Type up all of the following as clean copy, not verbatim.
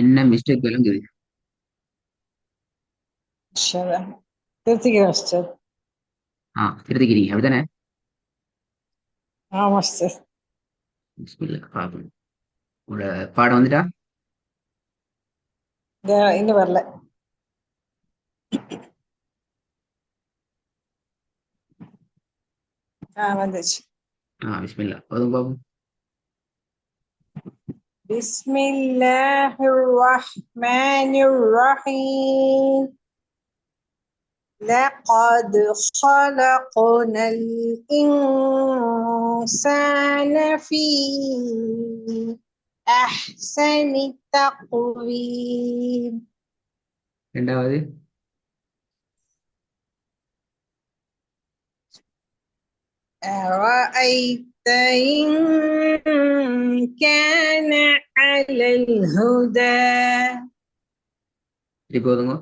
என்ன மிஸ்டேக் விளங்குது. திருத்திக்கிறேன் மாஸ்டர். திருத்திக்கிறீங்க அப்படித்தானே? ஆ மாஸ்டர். பிஸ்மில்லா பாப்போம். உங்களோட பாடம் வந்துட்டா? இன்னும் வரல. வந்துச்சு. பிஸ்மில்லா போதும் பாப்போம். பிஸ்மில்லாஹிர் ரஹ்மானிர் ரஹீம். لقد خلقنا الإنسان في أحسن تقويم. ரெண்டாவது. أرأيت إن كان على الهدى. திருப்பி போதுங்க.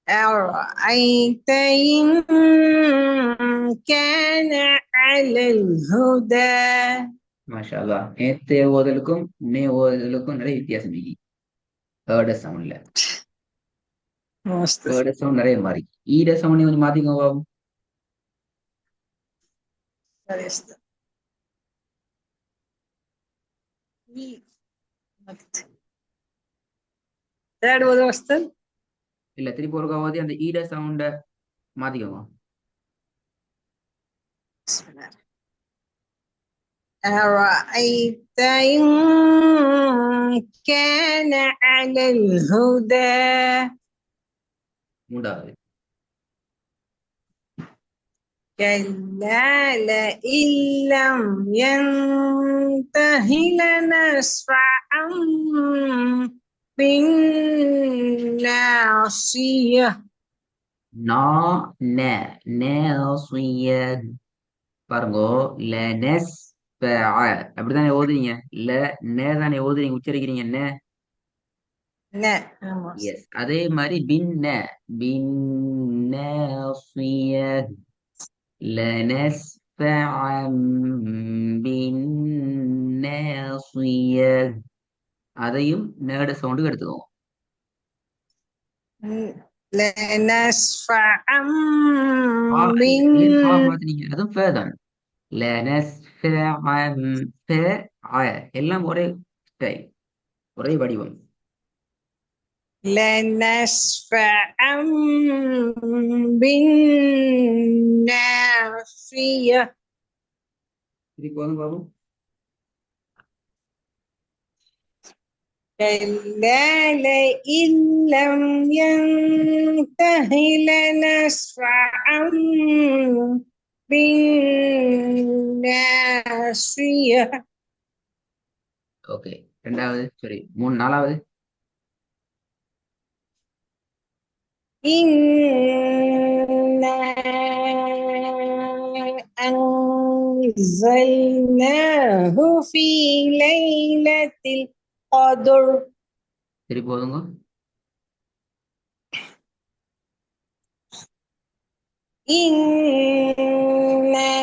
أرأيت إن كان على الهدى. மாஷா அல்லாஹ். நேற்றைய ஓதலுக்கும் இன்னைய ஓதலுக்கும் நிறைய வித்தியாசம் இருக்கு. வேர்ட சவுண்ட்ல مستر. வேர்ட சவுண்ட் நிறைய மாறி. ஈட சவுண்ட் கொஞ்சம் மாத்திக்கோங்க பாப்போம். فريست. ثird was master. இல்ல திருப்பி ஒரு ஓதி அந்த ஈட சவுண்ட மாத்திக்கோங்க. بسم الله. أرأيت إن كان على الهدى. மூன்றாவது. كلا لئن لم ينته لنسفعا بالناصية. நா ந நேசிய பாருங்கோ. ல நெஸ் அப்படித்தானே ஓதுறீங்க. ல நே தானே ஓதுறீங்க, உச்சரிக்கிறீங்க என்ன. نعم. எஸ், அதே மாதிரி பின் لنسفعا بالناصية. அதையும் நேட சவுண்டுக்கு எடுத்துக்கோங்க. لنسفعا ஏன் மாத்தினீங்க? அதுவும் ஃபே தான். لنسفعا ஃபே எல்லாம் ஒரே ஸ்டைல், ஒரே வடிவம். لنسفعا بالناصية. திருப்பி வந்து பாபு. كلا لئن لم ينته لنسفعا بالناصية. ஓகே, ரெண்டாவது சரி நாலாவது. إنا أنزلناه في ليلة القدر. திருப்பி போதுங்க. إنا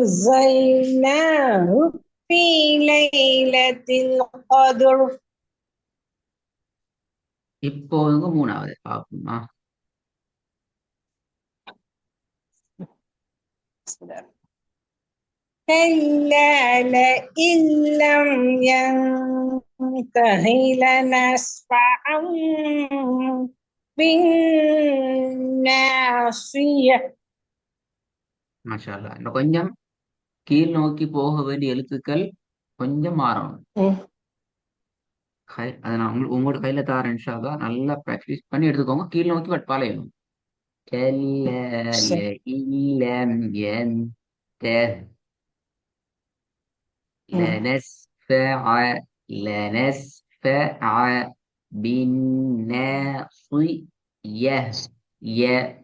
أنزلناه في ليلة القدر. இப்போதுங்க மூணாவது பாப்போமா. كلا لئن لم ينته لنسفعا بالناصية. மாஷா அல்லாஹ். இன்னும் கொஞ்சம் கீழ் நோக்கி போக வேண்டிய எழுத்துக்கள் கொஞ்சம் மாறணும். அதை நான் உங்களோட கையில தாரேன் இன்ஷா அல்லாஹ். நல்லா ப்ராக்டிஸ் பண்ணி எடுத்துக்கோங்க. கீழ் நோக்கி பழையணும். كلا لئن لم ينته لنسفع بالناصية.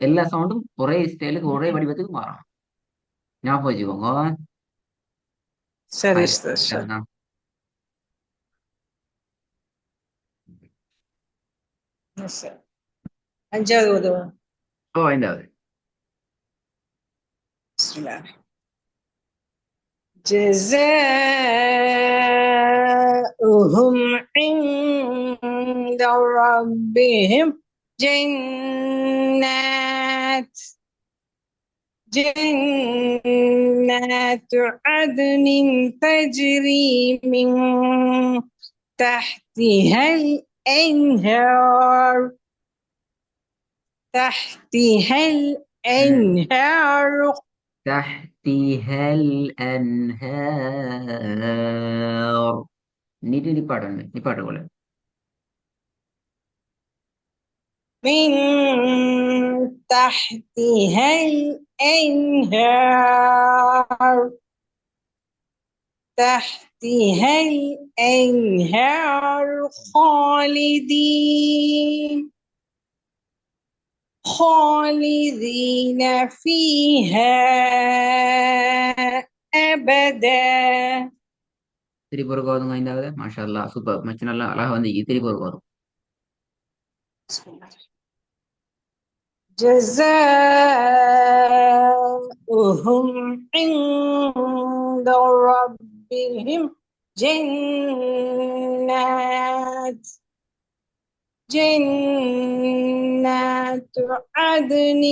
எல்லா சவுண்டும் ஒரே ஸ்டைலுக்கு ஒரே வடிவத்துக்கு மாறணும். ஞாபகம் வச்சுக்கோங்க. சரி சார். சரிதான். அஞ்சாவது உதவும். ஐந்தாவது. بسم الله. جزاؤهم عند ربهم جنات جنات عدن تجري من تحتها الأنهار تحتها الأنهار تحتها الأنهار. நீட்டி நிப்பாட்டணும், நிப்பாட்ட போல. من تحتها الأنهار تحتها الأنهار خالدين فيها أبدا திருப்பி ஒரு கோதுங்க ஐந்தாவது. மாஷா அல்லாஹ், சூப்பர், மச்ச நல்லா அழகா வந்து திருப்பி ஒரு கோதும். جزاؤهم عند ربهم جنات عدن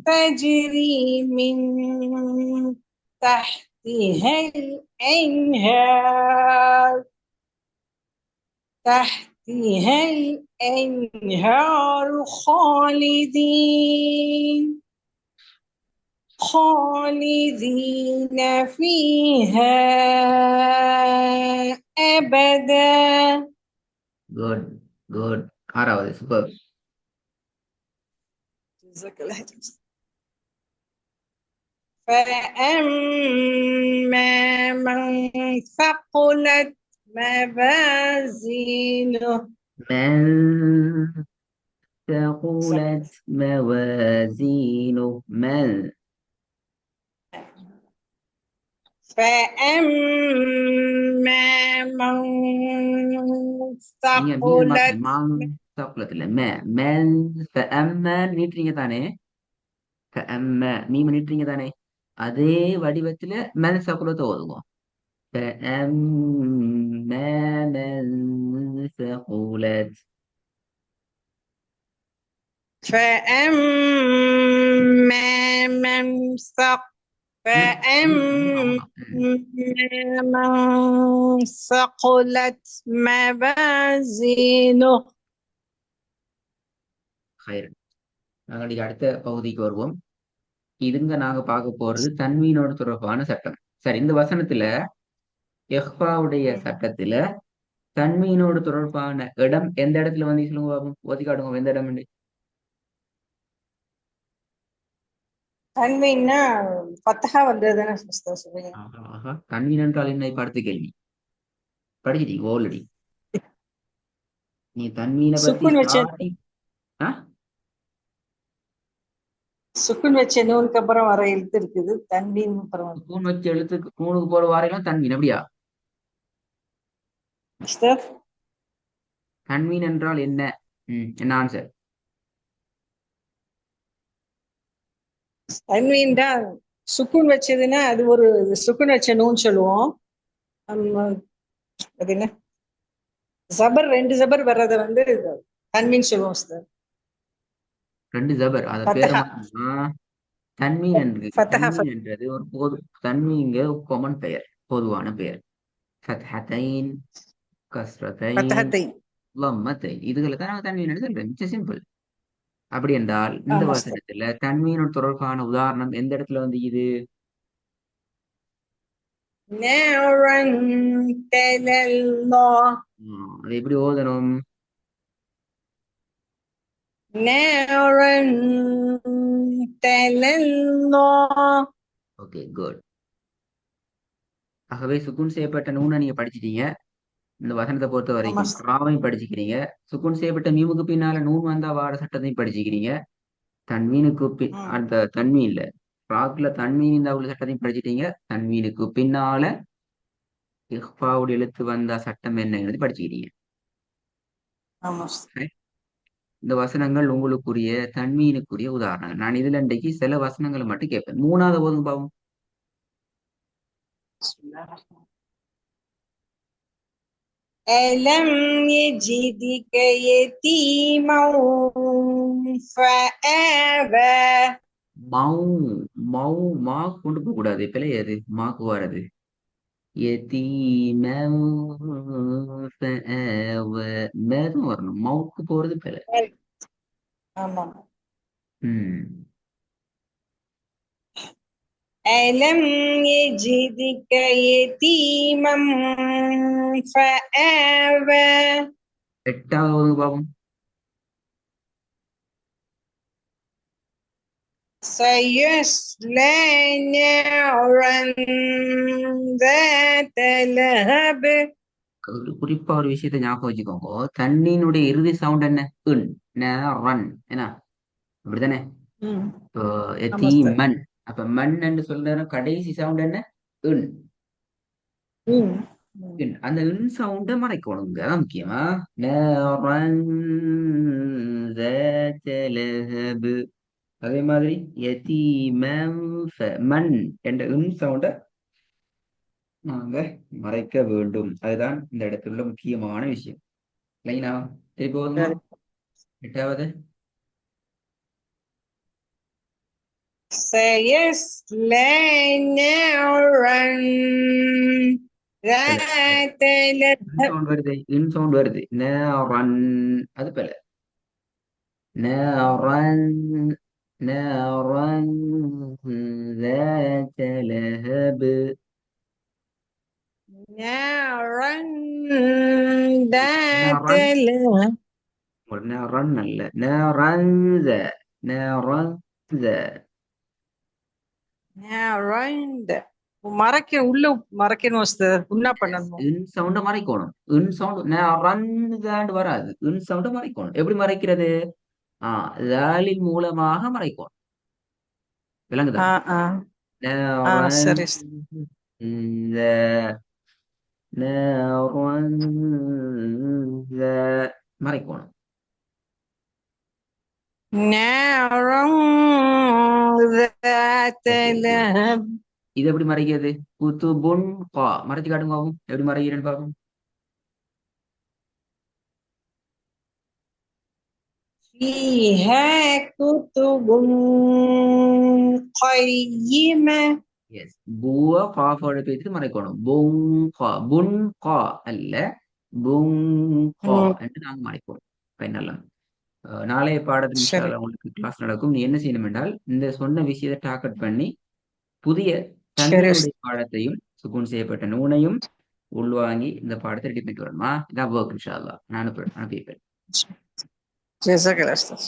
تجري من تحتها الأنهار تحتها الأنهار خالدين فيها أبدا குட், குட். ஆறாவது, சூப்பர். جزاك الله خير. فأما من ثقلت موازينه من ثقلت موازينه. من فأما من நீங்க மீன் ثقلت மாத்தணும். மாங் சாக்குலத்துல மேன் ஃபஅம்ம நீட்டுறீங்க தானே. ஃபஅம்ம மீம் நீட்டுறீங்க தானே. அதே வடிவத்துல மேன் சாக்குலத்தை ஓதுங்க. فأما من ثقلت. فأما من فأما من ثقلت موازينه خير. நாங்கள் அடுத்த பகுதிக்கு வருவோம். இதுங்க நாங்க பார்க்க போறது தன்மீனோட தொடர்பான சட்டம். சரி, இந்த வசனத்துல இஹ்ஃபாவுடைய சட்டத்துல தன்மீனோடு தொடர்பான இடம் எந்த இடத்துல வந்து சொல்லுங்க பாப்போம். ஓதி காட்டுங்க, எந்த இடம்? தன்மைன்னா ஃபத்தஹா வந்ததுதானே சொல்றீங்க. ஆஹா, ஆஹா. தன்மீன் என்றால் என்ன? இப்ப அடுத்த கேள்வி. படிச்சிட்டீங்க ஆல்ரெடி. நீ தன்மீனை பத்தி சுக்குன் வச்ச ஸ்டார்டிங். சுக்குன் வச்ச நூனுக்கு அப்புறம் வர எழுத்து இருக்குது தன்மீன் அப்புறம் தூண் வச்சு எழுத்துக்கு தூணுக்கு போற வாரையெல்லாம் தன்மீன், அப்படியா? மிஸ்டர் தன்மீன் என்றால் என்ன? என்ன ஆன்சர்? தன்மீன் தான் சுக்குன் வச்சதுன்னா அது ஒரு சுக்குன் வச்ச நூன் சொல்லுவோம். நம்ம அது என்ன ஜபர் ரெண்டு ஜபர் வர்றதை வந்து தன்மீன் சொல்லுவோம் மிஸ்டர். ரெண்டு ஜபர், அத பேரை ஃபத்தஹா மாத்தணுமா? தன்மீன் என்று ஃபத்தஹா தன்மீன் என்றது ஒரு தன்மீன்ங்க காமன் பெயர், பொதுவான பெயர். ஃபத்ஹத்தைன், கஸ்ரத்தைன், ஃபத்தஹத்தை. லம்மத்தைன், இதுகளை தான் நாங்க தன்மீன் என்று சொல்றோம். மிச்ச சிம்பிள். அப்படி என்றால் இந்த ஆமா மிஸ்டர். வசனத்துல தன்மீனோட தொடர்பான உதாரணம் எந்த இடத்துல வந்து இது? نارا تلظى அது எப்படி ஓதணும்? نارا تلظى. Okay, good. ஆகவே சுக்குன் செய்யப்பட்ட நூனை நீங்க படிச்சிட்டீங்க. இந்த வசனத்தை பொறுத்த ஆமா வரைக்கும் மிஸ்டர். ராவையும் படிச்சுக்கிறீங்க. சுக்குன் செய்யப்பட்ட மீமுக்கு பின்னால நூன் வந்தா வார சட்டத்தையும் படிச்சுக்கிறீங்க. தன்மீனுக்கு ம். அந்த தன்மீன்ல ராக்ல தன்மீன் இந்த அவ்வளவு சட்டத்தையும் படிச்சிட்டீங்க. தன்மீனுக்கு பின்னால இஹ்ஃபாவுடைய எழுத்து வந்த சட்டம் என்னங்கிறது படிச்சுக்கிறீங்க. ஆமா மிஸ்டர். Right? இந்த வசனங்கள் உங்களுக்குரிய தன்மீனுக்குரிய உதாரணம். நான் இதுல இன்றைக்கு சில வசனங்களை மட்டும் கேட்பேன். மூணாவது போதும் பாவம். ألم يجدك يتيما فآوى. மௌ மௌ மா கொண்டு போக கூடாது. பிழை அது மாக்கு வர்றது. யதீமன் ஃபஆவ. மேதான் வரணும். மவுக்கு போறது பிழை. ஆமா. ம் ألم يجدك يتيما فآوى. எட்டாவது பாவம். سيصلى نارا ذات لهب. குறிப்பா ஒரு விஷயத்தை ஞாபகம் வச்சுக்கோங்க. தண்ணியினுடைய இறுதி சவுண்ட் என்ன? இன். ரன் என்ன அப்படித்தானே? ம். இப்போ ஆமா சார். மண். அப்ப மண் என்று சொல்ற கடைசி சவுண்ட் என்ன? இன். ம். இன். அந்த இன் சவுண்ட மறைக்கணுங்க. அதான் முக்கியமா. நாரன் ذات لهب. அதே மாதிரி யதீமன் மண் என்ற இன் சவுண்ட நாங்க மறைக்க வேண்டும். அதுதான் இந்த இடத்துல உள்ள முக்கியமான விஷயம். லைனா திருப்பி போதுமா? சரி. எட்டாவது. سيصلى نارا ذات لهب. சவுண்ட் வருது. இன் சவுண்ட் வருது. நேரன். அது போல நேரன் நேரன் ذات لهب. نارا ذات நேரன் لهب. ஒரு நேரன் அல்ல. நேரன் நேரன் نارا மறைக்க உள்ள மறைக்கணும் சார். என்ன பண்ணணும்? இன் சவுண்ட மறைக்கணும். இன் சவுண்ட் நேரன் வராது. இன் சவுண்ட மறைக்கணும். எப்படி மறைக்கிறது? லாலின் மூலமாக மறைக்கணும். விளங்குதா? ஆ ஆ ஆ நேரன் சரி. இந்த நேரன் மறைக்கணும். نارا ذات لهب. இது எப்படி மறைக்கிறது? குத்துபுன் கா மறைச்சு காட்டுங்க பாப்போம். எப்படி மறைக்கிறேன்னு பாப்போம். فيها كتب قيمة. எஸ். பூவ காஃபோட பேச்சு மறைக்கணும். புங் கா புன் கா அல்ல. புங் கா என்று நாங்க மறைக்கணும். ஃபைனலா நாளைய பாடத்தில் இன்ஷா சரி அல்லாஹ் உங்களுக்கு கிளாஸ் நடக்கும். நீ என்ன செய்யணும் என்றால் இந்த சொன்ன விஷயத்தை டார்கெட் பண்ணி புதிய சரி தன்மையுடைய பாடத்தையும் சுக்கூன் செய்யப்பட்ட நூனையும் உள்வாங்கி இந்த பாடத்தை ரெடி பண்ணிட்டு வரணுமா? இதான் ஒர்க் இன்ஷா அல்லாஹ். நான் அனுப்பி வைப்பேன். جزاك الله خير.